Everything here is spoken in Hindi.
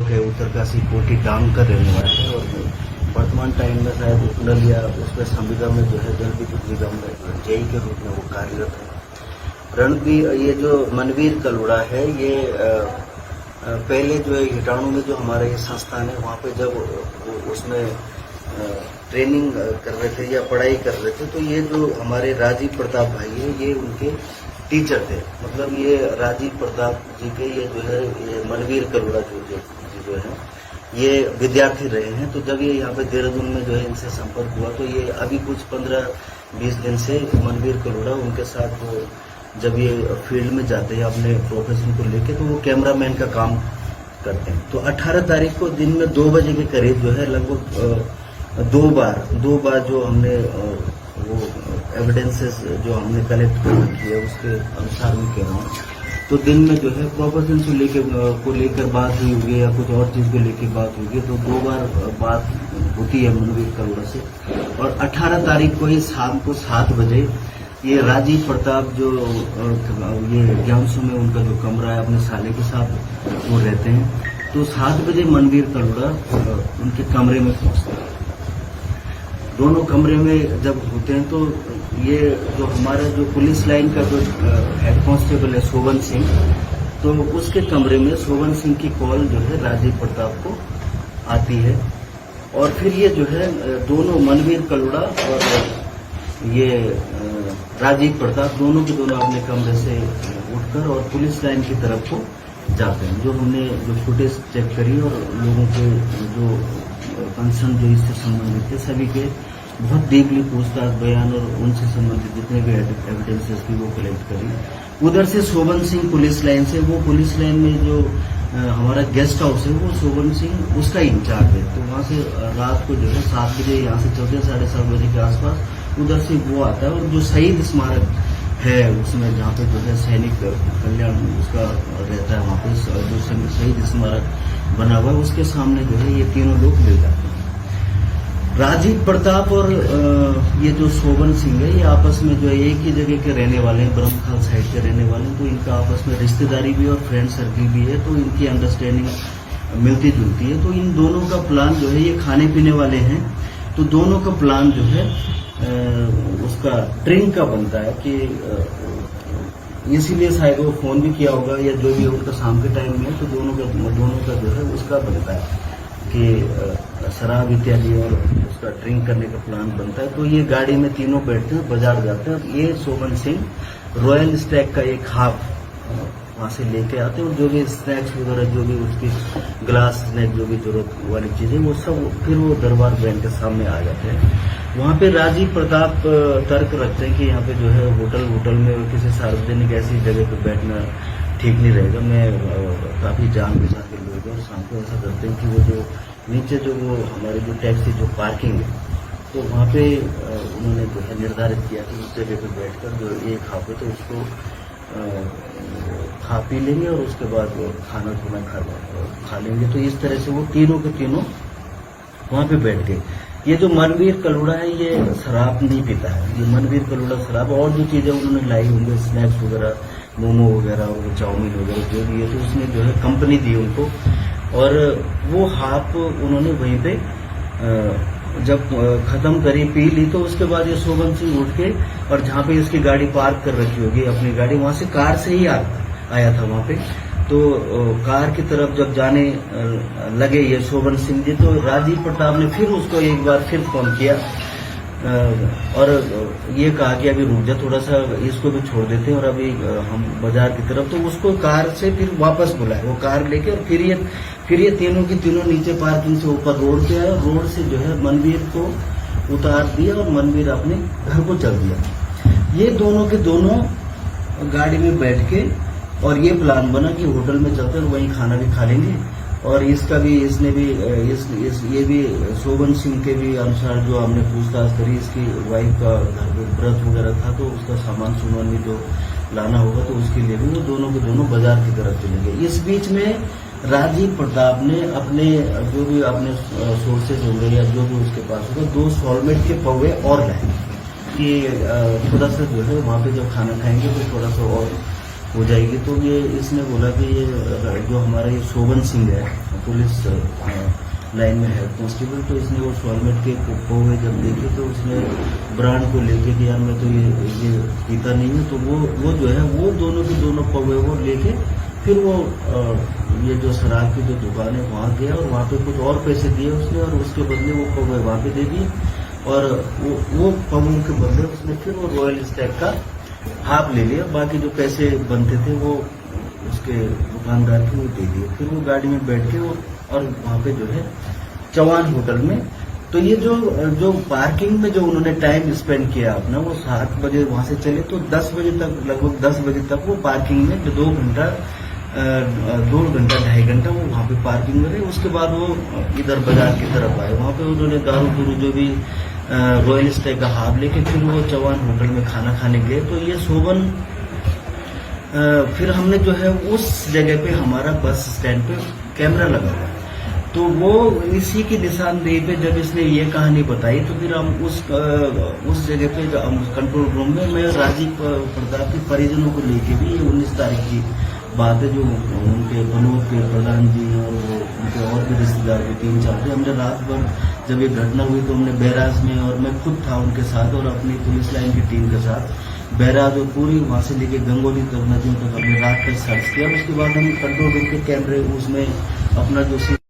है उत्तरकाशी कोटी डांग का रहने वाला है और वर्तमान टाइम में शायद नलिया उसमें संविदा में जो है जल विद्युत निगम में जेई के रूप में वो कार्यरत है। रणबीर ये जो मनवीर कलोड़ा है ये पहले जो है हिटाणु में जो हमारा ये संस्थान है वहाँ पे जब उसमें ट्रेनिंग कर रहे थे या पढ़ाई कर रहे थे तो ये जो हमारे राजीव प्रताप भाई है ये उनके टीचर थे। मतलब ये राजीव प्रताप जी के ये जो है ये मनवीर कलोड़ा जो है ये विद्यार्थी रहे हैं। तो जब ये यहाँ पे देहरादून में जो है इनसे संपर्क हुआ तो ये अभी कुछ 15-20 दिन से मनवीर कलोड़ा उनके साथ वो जब ये फील्ड में जाते हैं अपने प्रोफेशन को लेके तो वो कैमरामैन का काम करते हैं। तो 18 तारीख को दिन में 2 बजे के करीब जो है लगभग दो बार जो हमने वो एविडेंसेस जो हमने कलेक्ट कर रखी है उसके अनुसार मैं कह रहा हूँ। तो दिन में जो है प्रोफेशन को लेकर बात हुई होगी या कुछ और चीज को लेकर बात होगी तो 2 बार बात होती है मनवीर कलोड़ा से। और 18 तारीख को ही शाम को 7 बजे ये राजीव प्रताप जो ये ज्ञानसू में उनका जो कमरा है अपने साले के साथ वो रहते हैं। तो 7 बजे मनवीर कलोड़ा उनके कमरे में पहुंचते हैं। दोनों कमरे में जब होते हैं तो ये जो हमारा जो पुलिस लाइन का जो हेड कांस्टेबल है शोभन सिंह तो उसके कमरे में शोभन सिंह की कॉल जो है राजीव प्रताप को आती है। और फिर ये जो है दोनों मनवीर कलोड़ा और ये राजीव प्रताप दोनों के दोनों अपने कमरे से उठकर और पुलिस लाइन की तरफ को जाते हैं। जो हमने जो फुटेज चेक करी और लोगों के जो कंसर्न जो इससे संबंधित थे सभी के बहुत डीपली पूछताछ बयान और उनसे संबंधित जितने भी एविडेंसेस थी वो कलेक्ट करी। उधर से शोभन सिंह पुलिस लाइन से वो पुलिस लाइन में जो हमारा गेस्ट हाउस है वो शोभन सिंह उसका इंचार्ज है। तो वहाँ से रात को जो है 7 बजे यहाँ से चलते 7:30 बजे के आसपास उधर से वो आता है। और जो शहीद स्मारक है उसमें जहाँ पे जो है सैनिक कल्याण उसका रहता है वहाँ पे जो शहीद स्मारक बना हुआ है उसके सामने जो है ये तीनों लोग मिल जाते हैं। राजीव प्रताप और ये जो शोभन सिंह है ये आपस में जो है एक ही जगह के रहने वाले हैं, ब्रह्मखाल साइड के रहने वाले हैं। तो इनका आपस में रिश्तेदारी भी और फ्रेंड सर्किल भी है तो इनकी अंडरस्टैंडिंग मिलती जुलती है। तो इन दोनों का प्लान जो है ये खाने पीने वाले हैं तो दोनों का प्लान जो है उसका ड्रिंक का बनता है कि इसीलिए शायद वो फोन भी किया होगा या जो भी उनका शाम के टाइम में तो दोनों का जो है उसका बनता है कि शराब इत्यादि और उसका ड्रिंक करने का प्लान बनता है। तो ये गाड़ी में तीनों बैठते हैं बाजार जाते हैं। ये शोभन सिंह रॉयल स्टैग का एक हाफ वहां से लेके आते हैं और जो भी स्नैक्स वगैरह जो भी उसकी ग्लास स्नैक जो भी जरूरत वाली चीजें वो सब फिर वो दरबार बैंक के सामने आ जाते हैं। वहाँ पे राजीव प्रताप तर्क रखते हैं कि यहाँ पे जो है होटल में किसी सार्वजनिक ऐसी जगह पे बैठना ठीक नहीं रहेगा। मैं काफी जान पहचान के लोग हैं और शाम को ऐसा करते हैं कि वो जो नीचे जो वो हमारी जो टैक्सी जो पार्किंग है तो वहाँ पे उन्होंने जो है निर्धारित किया कि उस जगह पे बैठकर जो एक हाफ है तो उसको खा पी लेंगे और उसके बाद खाना खा लेंगे। तो इस तरह से वो तीनों के तीनों वहाँ पे बैठ गए। ये जो मनवीर कलोड़ा है ये शराब नहीं पीता है। ये मनवीर कलोड़ा शराब और जो चीजें उन्होंने लाई होंगे स्नैक्स वगैरह मोमो वगैरह और चाउमीन वगैरह जो भी है तो उसने जो है कंपनी दी उनको। और वो हाफ उन्होंने वहीं पे जब खत्म करी पी ली तो उसके बाद ये शोभन सिंह उठ के और जहाँ पे इसकी गाड़ी पार्क कर रखी होगी अपनी गाड़ी वहां से कार से ही आया था वहां पे। तो कार की तरफ जब जाने लगे ये शोभन सिंह जी तो राजीव प्रताप ने फिर उसको एक बार फिर फोन किया और ये कहा कि अभी रुक जा थोड़ा सा इसको भी छोड़ देते हैं और अभी हम बाजार की तरफ। तो उसको कार से फिर वापस बुलाए वो कार लेके और फिर ये तीनों की तीनों नीचे पार्किंग से ऊपर रोड पे आए। रोड से जो है मनवीर को उतार दिया और मनवीर अपने घर को चल दिया। ये दोनों के दोनों गाड़ी में बैठ के और ये प्लान बना कि होटल में चलते और वहीं खाना भी खा लेंगे। और इसका भी इसने भी ये भी शोभन सिंह के भी अनुसार जो हमने पूछताछ करी इसकी वाइफ का घर पे व्रत वगैरह था तो उसका सामान सुमान भी जो लाना होगा तो उसके लिए भी वो दोनों के दोनों बाजार की तरफ चलेंगे। इस बीच में राजीव प्रताप ने अपने जो भी अपने सोर्सेज होंगे या जो भी उसके पास होगा 2 सॉलमेट के पौवे और लाए कि थोड़ा सा जो है वहाँ पे जब खाना खाएंगे तो थोड़ा सा और हो जाएगी। तो ये इसने बोला कि ये जो हमारा ये शोभन सिंह है पुलिस लाइन में हेड कांस्टेबल, तो इसने वो शॉर्मेट के कौवे जब देखे तो उसने ब्रांड को लेके कि यार मैं तो ये पीता नहीं है, तो वो जो है वो दोनों के दोनों कौवे वो लेके फिर वो ये जो शराब की जो दुकान है वहाँ गया और वहाँ पे कुछ और पैसे दिए उसने और उसके बदले वो कौवे वहाँ पे दे दिए और वो कौवों के बदले उसने फिर वो रॉयल स्टैग का हाफ ले लिया, बाकी जो पैसे बनते थे वो उसके दुकानदार के वो दे दिए। फिर वो गाड़ी में बैठ के वो और वहाँ पे जो है चौहान होटल में, तो ये जो पार्किंग में जो उन्होंने टाइम स्पेंड किया अपना, वो 7 बजे वहां से चले तो 10 बजे तक, लगभग 10 बजे तक वो पार्किंग में 2 घंटा 2.5 घंटा वो वहाँ पे पार्किंग में रहे। उसके बाद वो इधर बाजार की तरफ आए, वहाँ पे उन्होंने दारू जो भी रॉयल स्टैग का हाफ लेके फिर वो चौहान होटल में खाना खाने गए। तो ये शोभन फिर हमने जो है उस जगह पे हमारा बस स्टैंड पे कैमरा लगा हुआ, तो वो इसी की निशानदेही पे जब इसने ये कहानी बताई तो फिर हम उस जगह पे कंट्रोल रूम में मैं राजीव प्रताप के परिजनों को लेके भी 19 तारीख की बात है, जो उनके बनोद के प्रधान जी और उनके और भी रिश्तेदार के 3-4 थे, हमने रात भर जब ये घटना हुई तो हमने बैराज में, और मैं खुद था उनके साथ और अपनी पुलिस लाइन की टीम के साथ बैराज और पूरी वहां से लेके गंगोली तक नदियों तक हमने रात तक सर्च किया। उसके बाद हम कंट्रोल रूम के कैमरे उसमें अपना जो